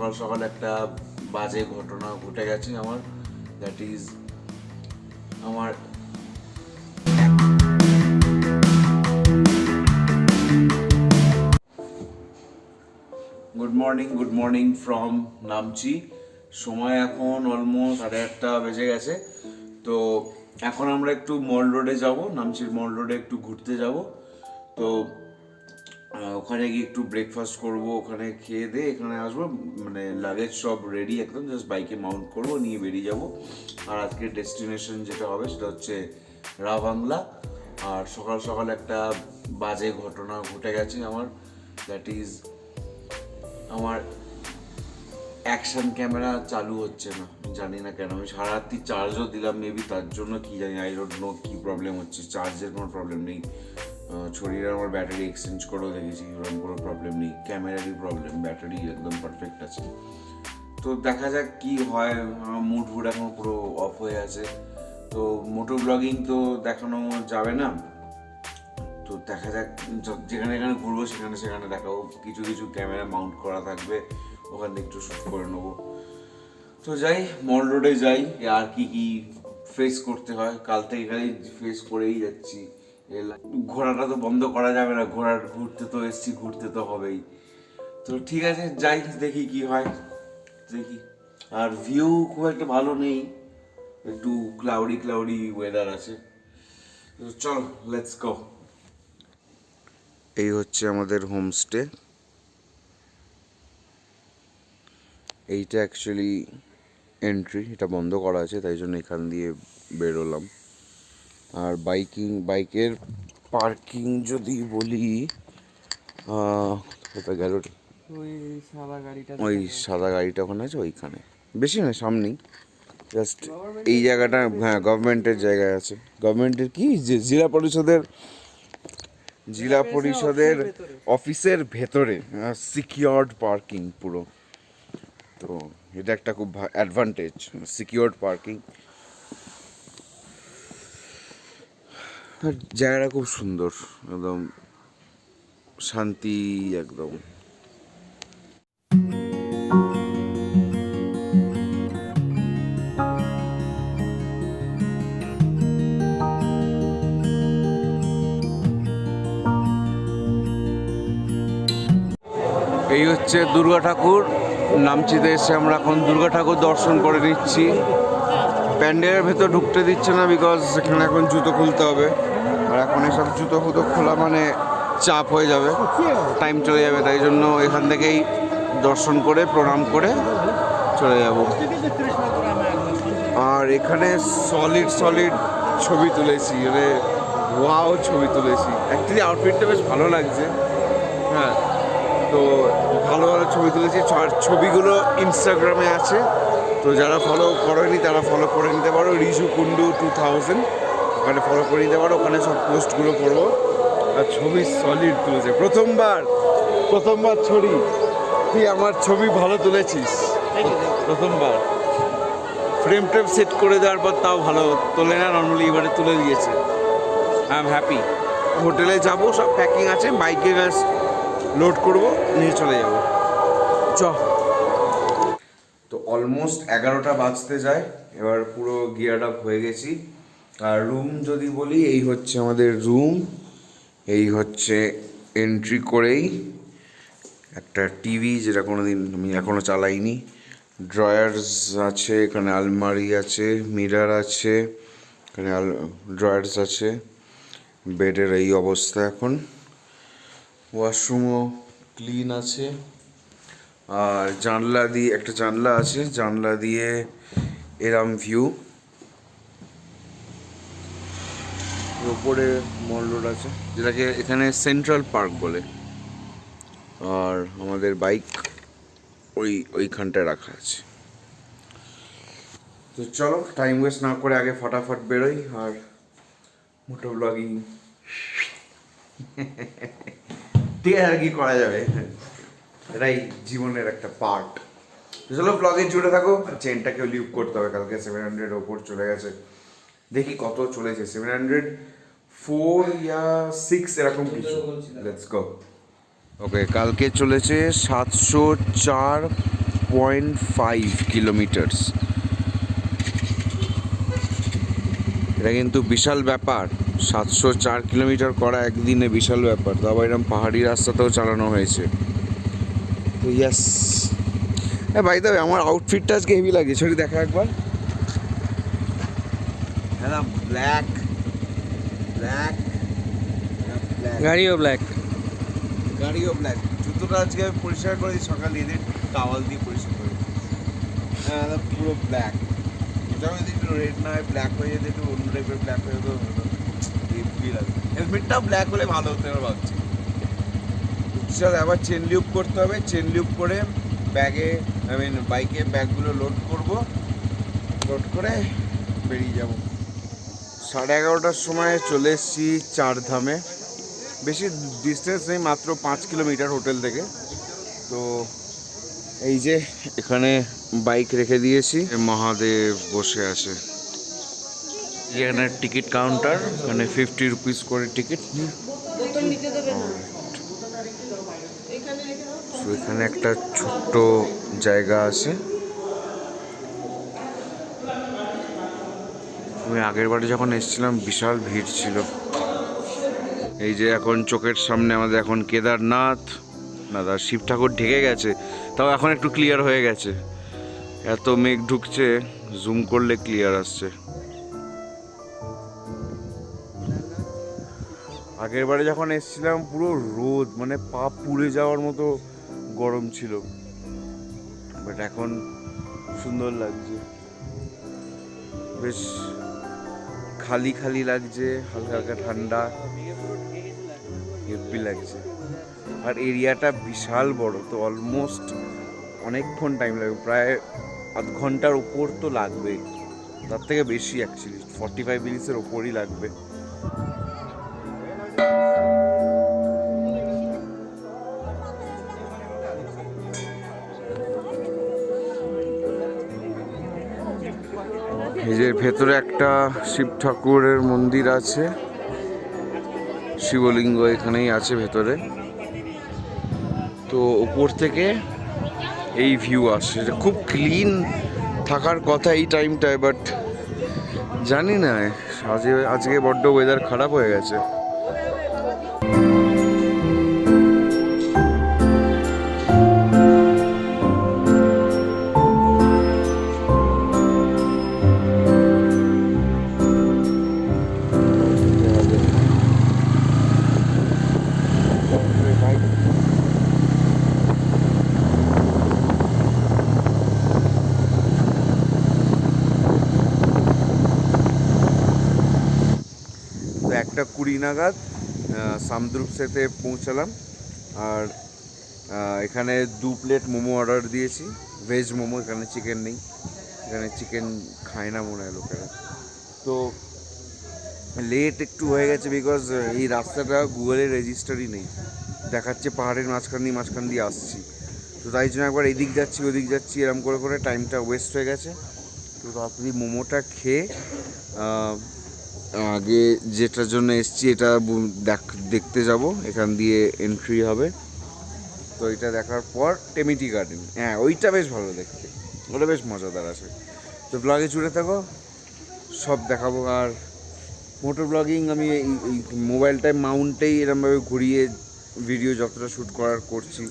সকাল সকাল একটা বাজে ঘটনা ঘটে গেছে আমার, দ্যাট ইজ আমার গুড মর্নিং ফ্রম নামচি। সময় এখন অলমোস্ট 8:30 বেজে গেছে। তো এখন আমরা একটু মল রোডে যাব, নামচির মল রোডে একটু ঘুরতে যাব। তো ওখানে গিয়ে একটু ব্রেকফাস্ট করব, ওখানে খেয়ে দিয়ে এখানে আসবো, মানে লাগেজ সব রেডি, একদম জাস্ট বাইকে মাউন্ট করব, নিয়ে বেরিয়ে যাব। আর আজকের ডেস্টিনেশন যেটা হবে সেটা হচ্ছে রাভাংলা। আর সকাল সকাল একটা বাজে ঘটনা ঘটে গেছে আমার, দ্যাট ইজ আমার অ্যাকশন ক্যামেরা চালু হচ্ছে না। জানি না কেন, আমি সারা রাত্রি চার্জও দিলাম, মেবি তার জন্য কি জানি, আই ডোন্ট নো কী প্রবলেম হচ্ছে। চার্জের কোনো প্রবলেম নেই, শরীরে আমার ব্যাটারি এক্সচেঞ্জ করেও দেখেছি, এরকম কোনো প্রবলেম নেই। ক্যামেরারই প্রবলেম, ব্যাটারি একদম পারফেক্ট আছে। তো দেখা যাক কি হয়। মুড এখন পুরো অফ হয়ে আছে। তো মোটো ব্লগিং তো দেখানো যাবে না, তো দেখা যাক, যেখানে যেখানে ঘুরবো সেখানে সেখানে দেখাবো। কিছু কিছু ক্যামেরা মাউন্ট করা থাকবে, ওখান থেকে একটু শ্যুট করে নেবো। তো যাই, মল রোডে যাই, আর কি কি ফেস করতে হয়। কাল থেকে খালি ফেস করেই যাচ্ছি। ঘোরাটা তো বন্ধ করা যাবে না, ঘুরতে তো এসছি, ঘুরতে তো হবেই। তো ঠিক আছে, যাই, দেখি কি হয়, দেখি। আর ভিউ খুব একটা ভালো নেই, একটু ক্লাউডি ওয়েদার আছে। তো চল, লেটস গো। এই হচ্ছে আমাদের হোমস্টে। এইটা অ্যাকচুয়ালি এন্ট্রি, এটা বন্ধ করা আছে, তাই জন্য এখান দিয়ে বেরোলাম। আর বাইকের পার্কিং যদি বলি, কোথায় গেল, ওই সাদা গাড়িটা ওখানে আছে, ওইখানে, বেশি না, সামনেই জাস্ট এই জায়গাটা। হ্যাঁ, গভর্নমেন্টের জায়গায় আছে। গভর্নমেন্টের কি, জেলা পরিষদের অফিসের ভেতরে সিকিউরড পার্কিং পুরো। তো এটা একটা খুব অ্যাডভান্টেজ, সিকিউরড পার্কিং। আর জায়গাটা খুব সুন্দর, একদম শান্তি একদম। এই হচ্ছে দুর্গা ঠাকুর। নামচিতে এসে আমরা এখন দুর্গা ঠাকুর দর্শন করে নিচ্ছি। প্যান্ডেলের ভেতর ঢুকতে দিচ্ছে না, বিকজ এখানে এখন জুতো খুলতে হবে। আর এখন এসব জুতো খোলা মানে চাপ হয়ে যাবে, টাইম চলে যাবে, তাই জন্য এখান থেকেই দর্শন করে প্রণাম করে চলে যাব। আর এখানে সলিড ছবি তুলেছি, মানে ওয়াও ছবি তুলেছি। অ্যাকচুয়ালি আউটফিটটা বেশ ভালো লাগছে, হ্যাঁ। তো ভালো ছবি তুলেছি। ছবিগুলো ইনস্টাগ্রামে আছে, তো যারা ফলো করেনি তারা ফলো করে নিতে পারো। রিজু কুন্ডু 2000, ওখানে ফলো করে নিতে পারো, ওখানে সব পোস্টগুলো করবো। আর ছবি সলিড তুলেছে, প্রথমবার ছবি, তুই আমার ছবি ভালো তুলেছিস, প্রথমবার। ফ্রেম সেট করে দেওয়ার পর তাও ভালো তোলে না নর্মালি, এবারে তুলে দিয়েছে। I am happy. হোটেলে যাবো, সব প্যাকিং আছে, বাইকে লোড করবো, নিয়ে চলে যাবো। তো অলমোস্ট 11টা বাজতে যায়, এবার পুরো গিয়ার আপ হয়ে গেছি। আর রুম যদি বলি, এই হচ্ছে আমাদের রুম। এই হচ্ছে এন্ট্রি করেই একটা টিভি, যেটা কোনোদিন আমি এখনও চালাইনি। ড্রয়ার্স আছে, এখানে আলমারি আছে, মিরর আছে, এখানে ড্রয়ার্স আছে। বেডের এই অবস্থা এখন। ওয়াশরুমও ক্লিন আছে। আর জানলা দিয়ে, একটা জানলা আছে, জানলা দিয়ে এরম ভিউ। ওপরে মল রোড আছে, যেটাকে এখানে সেন্ট্রাল পার্ক বলে। আর আমাদের বাইক ওইখানটায় রাখা আছে। তো চলো, টাইম ওয়েস্ট না করে আগে ফটাফট বেরোই। আর মোটো ব্লগিং ঠিক আছে, আর কি করা যাবে, এটাই জীবনের একটা পার্ট। চলো, ব্লগে জুড়ে থাকো। চেনটাকেও লিভ করতে হবে, কালকে 700 ওপর চলে গেছে। দেখি কত চলেছে, 704 ইয়া 6 এরকম কিছু। Let's go. ওকে, কালকে চলেছে 704 2.5 কিলোমিটার। এটা কিন্তু বিশাল ব্যাপার, 704 কিলোমিটার করা একদিনে বিশাল ব্যাপার। তো আবার এরকম পাহাড়ি রাস্তাতেও চালানো হয়েছে। তো ইয়াস, হ্যাঁ ভাই দাও, আমার আউটফিটটা আজকে হেভি লাগে, সেটা দেখা একবার। হ্যাঁ, ব্ল্যাক ব্ল্যাক গাড়িও ব্ল্যাক, জুতোটা আজকে আমি পরিষ্কার করেছি সকালে, এদের টাওয়াল দিয়ে পরিষ্কার করেছি। হ্যাঁ, পুরো ব্ল্যাক। এটা যদি একটু রেড না হয়, ব্ল্যাক হয়ে যেত, একটু অন্য টাইপের ব্ল্যাক হয়ে যেত, হেলমেটটাও ব্ল্যাক হলে ভালো হতে হবে ভাবছি। চল আবার চেন লিউপ করতে হবে, চেন লিউপ করে ব্যাগে বাইকে ব্যাগগুলো লোড করব, লোড করে বেরিয়ে যাব। 11:30টার সময় চলে এসেছি চারধামে। বেশি ডিস্টেন্স নেই, মাত্র 5 কিলোমিটার হোটেল থেকে। তো এই যে এখানে বাইক রেখে দিয়েছি, মহাদেব বসে আছে। এখানে টিকিট কাউন্টার, এখানে 50 রুপিস করে টিকিট। তো এখানে একটা ছোট্ট জায়গা আছে। আমি আগের বারে যখন এসেছিলাম বিশাল ভিড় ছিল। এই যে এখন চোখের সামনে আমাদের এখন কেদারনাথ, না দাদা শিব ঠাকুর ঢেকে গেছে, তাও এখন একটু ক্লিয়ার হয়ে গেছে। এত মেঘ ঢুকছে, জুম করলে ক্লিয়ার আসছে। আগের বারে যখন এসেছিলাম পুরো রোদ, মানে পা পুড়ে যাওয়ার মতো গরম ছিল, বাট এখন সুন্দর লাগছে, বেশ খালি খালি লাগছে, হালকা হালকা ঠান্ডা, হেভি লাগছে। আর এরিয়াটা বিশাল বড়, তো অলমোস্ট অনেকক্ষণ টাইম লাগবে, প্রায় আধ ঘন্টার উপর তো লাগবে, তার থেকে বেশি অ্যাকচুয়ালি 45 মিনিটসের ওপরই লাগবে। এই যে ভেতরে একটা শিব ঠাকুরের মন্দির আছে, শিবলিঙ্গ এখানেই আছে ভেতরে। তো উপর থেকে এই ভিউ আসছে, খুব ক্লিন থাকার কথা এই টাইমটায়, বাট জানি না আজকে বড্ড ওয়েদার খারাপ হয়ে গেছে। একটা 20 নাগাদ সামদ্রুপসেতে পৌঁছালাম। আর এখানে 2 প্লেট মোমো অর্ডার দিয়েছি, ভেজ মোমো। এখানে চিকেন নেই, এখানে চিকেন খায় না মনে হয় লোকেরা। তো লেট একটু হয়ে গেছে, বিকজ এই রাস্তাটা গুগলের রেজিস্টারই নেই, দেখাচ্ছে পাহাড়ের মাঝখান দিয়ে আসছি। তো তাই জন্য একবার এদিক যাচ্ছি ওদিক যাচ্ছি, এরম করে করে টাইমটা ওয়েস্ট হয়ে গেছে। তো তাড়াতাড়ি মোমোটা খেয়ে আগে যেটার জন্য এসছি এটা দেখতে যাব, এখান দিয়ে এন্ট্রি হবে। তো এটা দেখার পর টেমিটি গার্ডেন, হ্যাঁ ওইটা বেশ ভালো দেখতে, ওটা বেশ মজাদার আছে। তো ব্লগে জুড়ে থাকো, সব দেখাবো। আর মোটর ব্লগিং আমি এই মোবাইলটায় মাউন্টেই এরমভাবে ঘুরিয়ে ভিডিও যতটা শ্যুট করার করছি।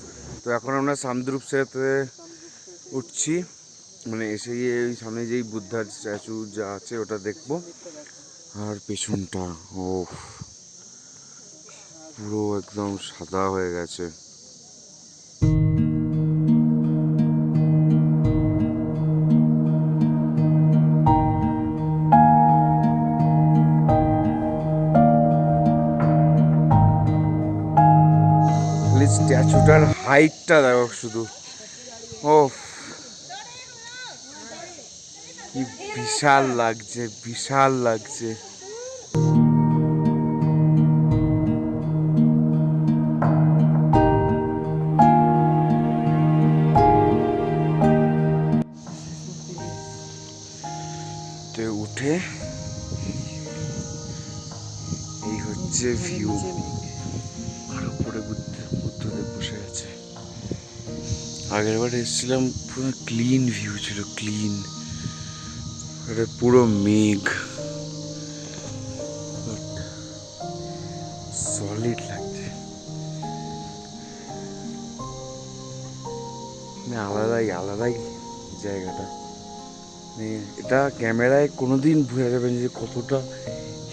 তো এখন আমরা সামদ্রুপসেতে উঠছি, মানে এসে গিয়ে ওই সামনে যেই বুদ্ধার স্ট্যাচু যা আছে ওটা দেখবো। আর পেছনটা ও পুরো একদম সাদা হয়ে গেছে। স্ট্যাচুটার হাইটটা দেখো শুধু, ও কি বিশাল লাগছে, বিশাল লাগছে। উঠে এই হচ্ছে ভিউ, আর উপরে বুদ্ধদেব বসে আছে। আগের বার এসেছিলাম পুরো ক্লিন ভিউ ছিল, ক্লিন, এটা পুরো মেঘ, সলিড লাগছে, মানে আলাদাই আলাদাই জায়গাটা। মানে এটা ক্যামেরায় কোনোদিন বোঝা যাবেন যে কতটা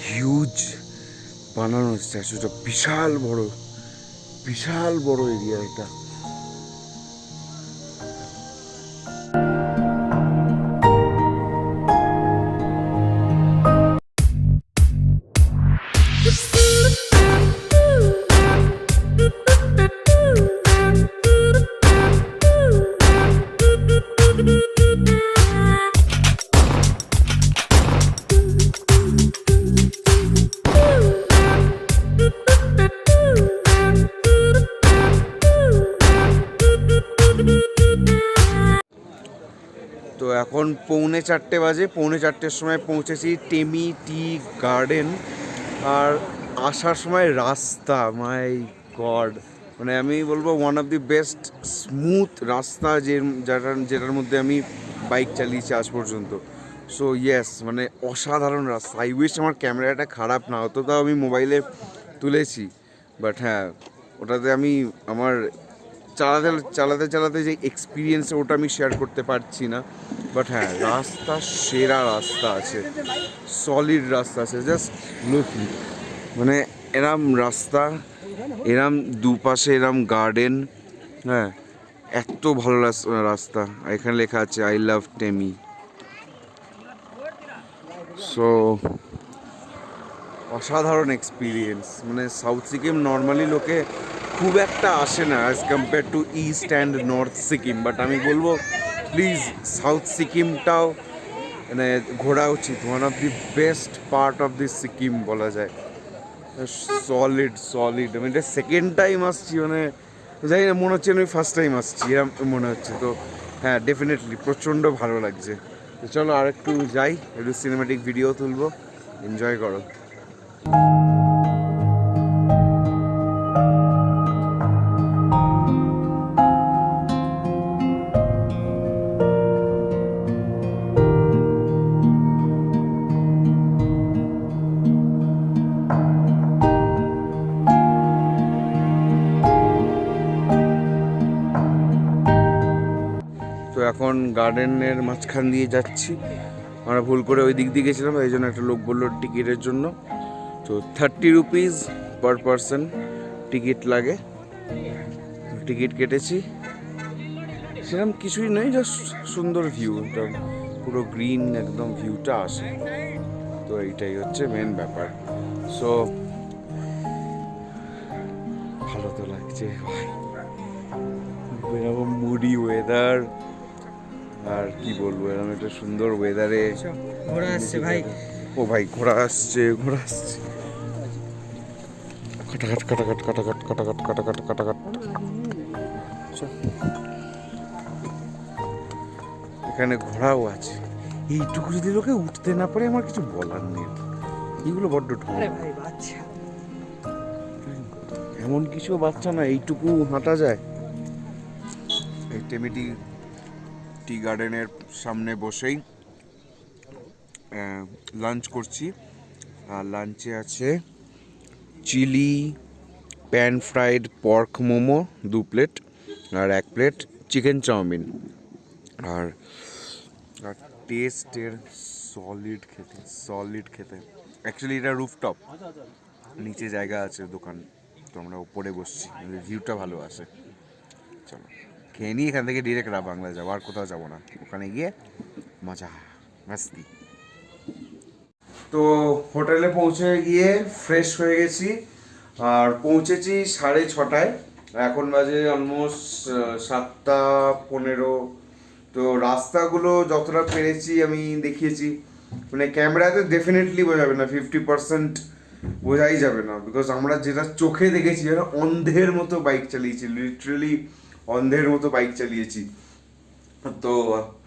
হিউজ বানানো স্ট্যাচুটা, বিশাল বড় এরিয়া এটা। তো এখন 3:45 বাজে, 3:45 সময় পৌঁছেছি টেমি টি গার্ডেন। আর আসার সময় রাস্তা, মাই গড, মানে আমি বলবো one of the best smooth রাস্তা যেটার মধ্যে আমি বাইক চালিয়েছি আজ পর্যন্ত। সো ইয়েস, মানে অসাধারণ রাস্তা। আই উইশ আমার ক্যামেরাটা খারাপ না হতো, তাও আমি মোবাইলে তুলেছি, বাট হ্যাঁ ওটাতে আমি আমার চালাতে যে এক্সপিরিয়েন্স ওটা আমি শেয়ার করতে পারছি না। বাট হ্যাঁ, রাস্তা সেরা রাস্তা আছে, সলিড রাস্তা আছে, জাস্ট লুকিং, মানে এরম রাস্তা, এরম দুপাশে এরম গার্ডেন, হ্যাঁ এত ভালো রাস্তা। এখানে লেখা আছে আই লাভ টেমি। সো অসাধারণ এক্সপিরিয়েন্স। মানে সাউথ সিকিম নর্মালি লোকে খুব একটা আসে না as compare to east and north Sikkim, but আমি বলবো প্লিজ সাউথ সিকিমটাও মানে ঘোরা উচিত। One of the best part of the Sikkim বলা যায়। সলিড, আমি এটা সেকেন্ড টাইম আসছি, মানে জানি না, মনে হচ্ছে আমি ফার্স্ট টাইম আসছি এরকম মনে হচ্ছে। তো হ্যাঁ, ডেফিনেটলি প্রচণ্ড ভালো লাগছে। তো চলো আর একটু যাই, একটু সিনেম্যাটিক ভিডিও তুলবো, এনজয় করো। তো এখন গার্ডেনের মাঝখান দিয়ে যাচ্ছি, আমরা ভুল করে ওই দিক দিয়ে গেছিলাম, এই জন্য একটা লোক বললো টিকিটের জন্য। তো 30 রুপিস পার পারসন টিকিট লাগে। টিকিট কেটেছি, সেরকম কিছুই নেই, জাস্ট সুন্দর ভিউ, পুরো গ্রিন একদম ভিউটা আসে। তো এইটাই হচ্ছে মেন ব্যাপার। সো ভালো তো লাগছে ভাই, এরকম মুডি ওয়েদার, আর কি বলবো, এরকম একটা সুন্দর ওয়েদারে ঘোরা আসছে ভাই। ও ভাই, ঘোড়া আসছে। কাটাকাট। এখানে ঘোড়াও আছে। এইটুকু যদি লোকে উঠতে না পারে, আমার কিছু বলার নেই। এগুলো বড্ড ঠোঁট, এমন কিছু বাচ্চা না, এইটুকু হাঁটা যায়। এই টেমিটি টি গার্ডেনের সামনে বসেই লাঞ্চ করছি। আর লাঞ্চে আছে chilli pan fried pork momo 2 plate, আর 1 প্লেট চিকেন চাউমিন। আর টেস্টের সলিড খেতে। অ্যাকচুয়ালি এটা রুফটপ, নিচে জায়গা আছে দোকান, তো আমরা উপরে বসছি, ভিউটা ভালো আসে। চলো খেয়ে নিই, এখান থেকে ডিরেক্ট রাবাংলা যাবো, আর কোথাও যাবো না, ওখানে গিয়ে মজা মাস্তি। তো হোটেলে পৌঁছে গিয়ে ফ্রেশ হয়ে গেছি, আর পৌঁছেছি 6:30। এখন বাজে অলমোস্ট 7:15। তো রাস্তাগুলো যতটা পেরেছি আমি দেখিয়েছি, মানে ক্যামেরাতে ডেফিনেটলি বোঝাবে না, 50% বোঝাই যাবে না, বিকজ আমরা যেটা চোখে দেখেছি, যেন অন্ধের মতো বাইক চালিয়েছি, লিটারালি অন্ধের মতো বাইক চালিয়েছি। তো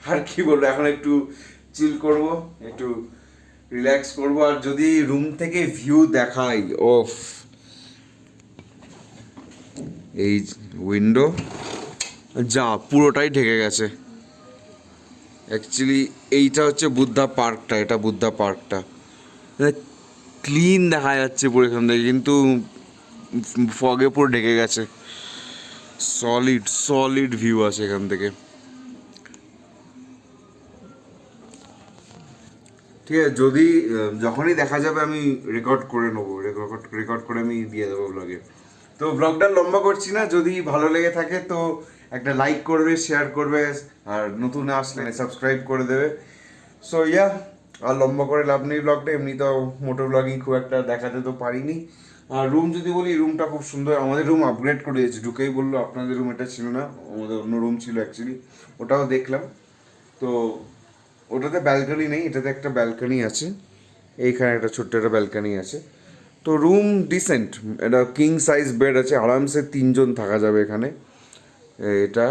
আর কি বলবো, এখন একটু চিল করব, একটু রিল্যাক্স করব। আর যদি রুম থেকে ভিউ দেখাই, ওফ, এই উইন্ডো, যা পুরোটাই ঢেকে গেছে। অ্যাকচুয়ালি এইটা হচ্ছে বুদ্ধা পার্কটা, এটা বুদ্ধা পার্কটা ক্লিন দেখা যাচ্ছে পুরো এখান থেকে, কিন্তু ফগে পুরো ঢেকে গেছে। সলিড সলিড ভিউ আছে এখান থেকে। ঠিক আছে, যদি যখনই দেখা যাবে আমি রেকর্ড করে নেবো, রেকর্ড করে আমি দিয়ে দেবো ব্লগে। তো ব্লগটা লম্বা করছি না, যদি ভালো লেগে থাকে তো একটা লাইক করবে, শেয়ার করবে, আর নতুন আসলে সাবস্ক্রাইব করে দেবে। সো ইয়া, আর লম্বা করে লাভ নেই ব্লগটা, এমনি তো মোটর ব্লগিং খুব একটা দেখাতে তো পারিনি। আর রুম যদি বলি, রুমটা খুব সুন্দর, আমাদের রুম আপগ্রেড করে দিয়েছে। ঢুকেই বললো আপনাদের রুম এটা ছিল না, আমাদের অন্য রুম ছিল অ্যাকচুয়ালি, ওটাও দেখলাম। তো ওটাতে ব্যালকনি নেই, এটাতে একটা ব্যালকনি আছে, এইখানে একটা ছোট্ট একটা ব্যালকনি আছে। তো রুম ডিসেন্ট, এটা কিং সাইজ বেড আছে, আরামসে 3 জন থাকা যাবে এখানে। এটা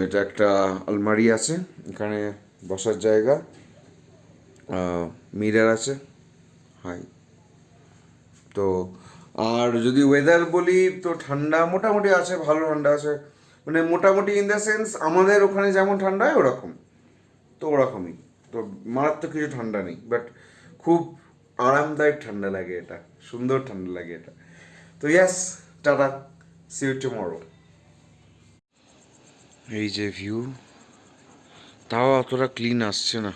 এটা একটা আলমারি আছে, এখানে বসার জায়গা, মিরর আছে। হাই। তো আর যদি ওয়েদার বলি তো ঠান্ডা মোটামুটি আছে, ভালো ঠান্ডা আছে, মানে মোটামুটি ইন দ্য সেন্স আমাদের ওখানে যেমন ঠান্ডা হয় ওরকম, তো ওরকমই। তো মারাত্মক কিছু ঠান্ডা নেই, বাট খুব আরামদায়ক ঠান্ডা লাগে, এটা সুন্দর ঠান্ডা লাগে এটা। তো ইয়াস, টাটা, সি ইউ টুমরো। এই যে ভিউ, তাও অতটা ক্লিন আসছে না।